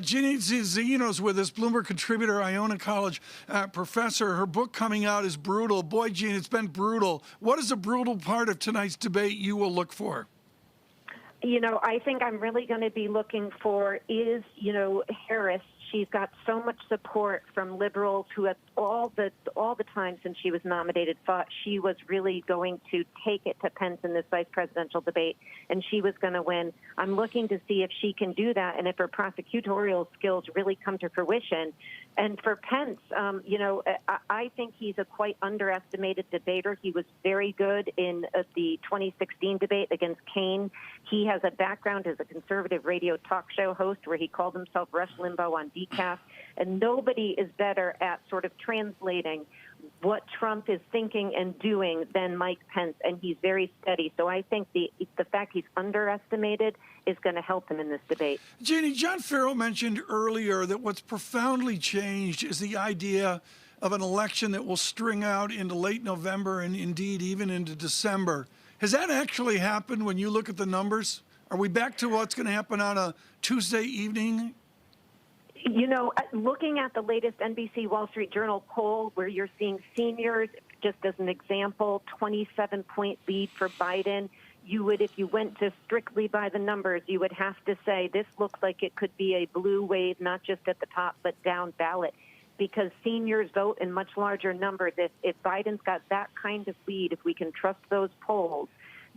Jeanne Zaino is with us, Bloomberg Contributor, Iona College professor. Her book coming out is brutal. Boy, Jeanne, it's been brutal. What is a brutal part of tonight's debate you will look for? I think I'm really going to be looking for is, Harris. She's got so much support from liberals who have all the time since she was nominated thought she was really going to take it to Pence in this vice presidential debate, and she was going to win. I'm looking to see if she can do that and if her prosecutorial skills really come to fruition. And for Pence, I think he's a quite underestimated debater. He was very good in the 2016 debate against Kaine. He has a background as a conservative radio talk show host where he called himself Rush Limbaugh on decaf. And nobody is better at sort of translating what Trump is thinking and doing than Mike Pence, and he's very steady. So I think the fact he's underestimated is going to help him in this debate. Jeanne, John Farrell mentioned earlier that what's profoundly changed is the idea of an election that will string out into late November and indeed even into December. Has that actually happened when you look at the numbers? Are we back to what's going to happen on a Tuesday evening? Looking at the latest NBC Wall Street Journal poll where you're seeing seniors, just as an example, 27-point lead for Biden, if you went to strictly by the numbers, you would have to say this looks like it could be a blue wave, not just at the top, but down ballot, because seniors vote in much larger numbers. If Biden's got that kind of lead, if we can trust those polls,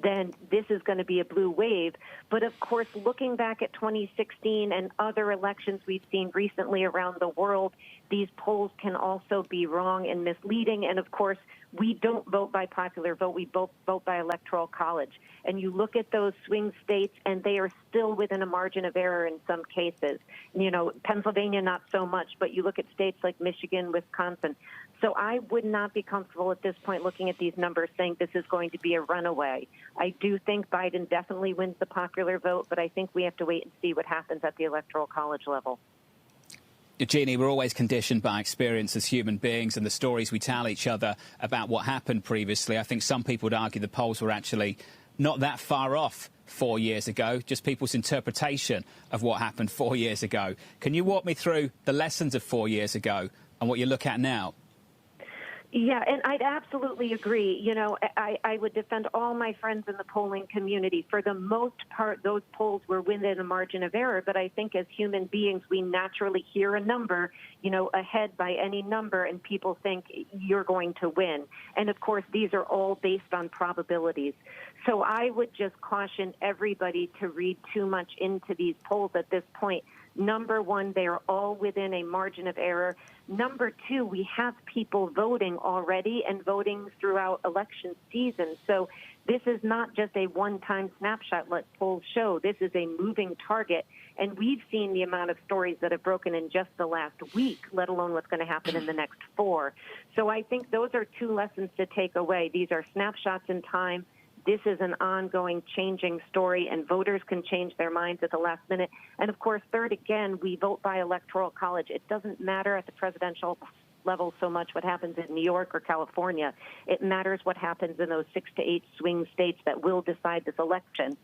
then this is going to be a blue wave. But of course, looking back at 2016 and other elections we've seen recently around the world, these polls can also be wrong and misleading. And of course, we don't vote by popular vote. We both vote by electoral college. And you look at those swing states, and they are still within a margin of error in some cases. Pennsylvania, not so much, but you look at states like Michigan, Wisconsin. So I would not be comfortable at this point looking at these numbers saying this is going to be a runaway. I do think Biden definitely wins the popular vote, but I think we have to wait and see what happens at the electoral college level. Jeanne, we're always conditioned by experience as human beings and the stories we tell each other about what happened previously. I think some people would argue the polls were actually not that far off 4 years ago, just people's interpretation of what happened 4 years ago. Can you walk me through the lessons of 4 years ago and what you look at now? Yeah, and I'd absolutely agree. I would defend all my friends in the polling community. For the most part, those polls were within a margin of error. But I think as human beings, we naturally hear a number, ahead by any number, and people think you're going to win. And of course, these are all based on probabilities. So I would just caution everybody to read too much into these polls at this point. Number one, they are all within a margin of error. Number two, we have people voting already and voting throughout election season. So this is not just a one-time snapshot, let polls show. This is a moving target. And we've seen the amount of stories that have broken in just the last week, let alone what's going to happen in the next 4. So I think those are 2 lessons to take away. These are snapshots in time. This is an ongoing changing story, and voters can change their minds at the last minute. And, of course, third, again, we vote by electoral college. It doesn't matter at the presidential level so much what happens in New York or California. It matters what happens in those 6 to 8 swing states that will decide this election.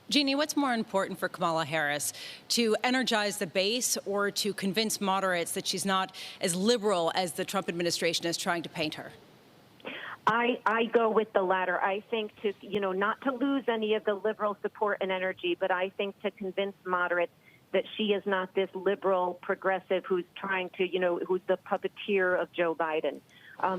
Jeanne, what's more important for Kamala Harris, to energize the base or to convince moderates that she's not as liberal as the Trump administration is trying to paint her? I go with the latter. I think not to lose any of the liberal support and energy, but I think to convince moderates that she is not this liberal progressive who's trying to, who's the puppeteer of Joe Biden.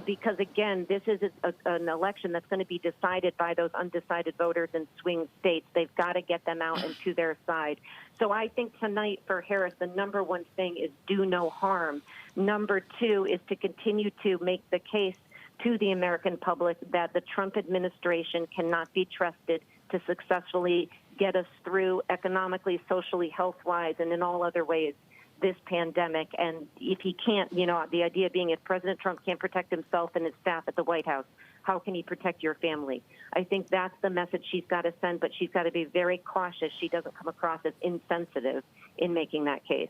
Because, again, this is an election that's going to be decided by those undecided voters in swing states. They've got to get them out and to their side. So I think tonight for Harris, the number one thing is do no harm. Number 2 is to continue to make the case to the American public that the Trump administration cannot be trusted to successfully get us through economically, socially, health-wise, and in all other ways this pandemic. And if he can't, the idea being if President Trump can't protect himself and his staff at the White House, how can he protect your family? I think that's the message she's got to send, but she's got to be very cautious she doesn't come across as insensitive in making that case.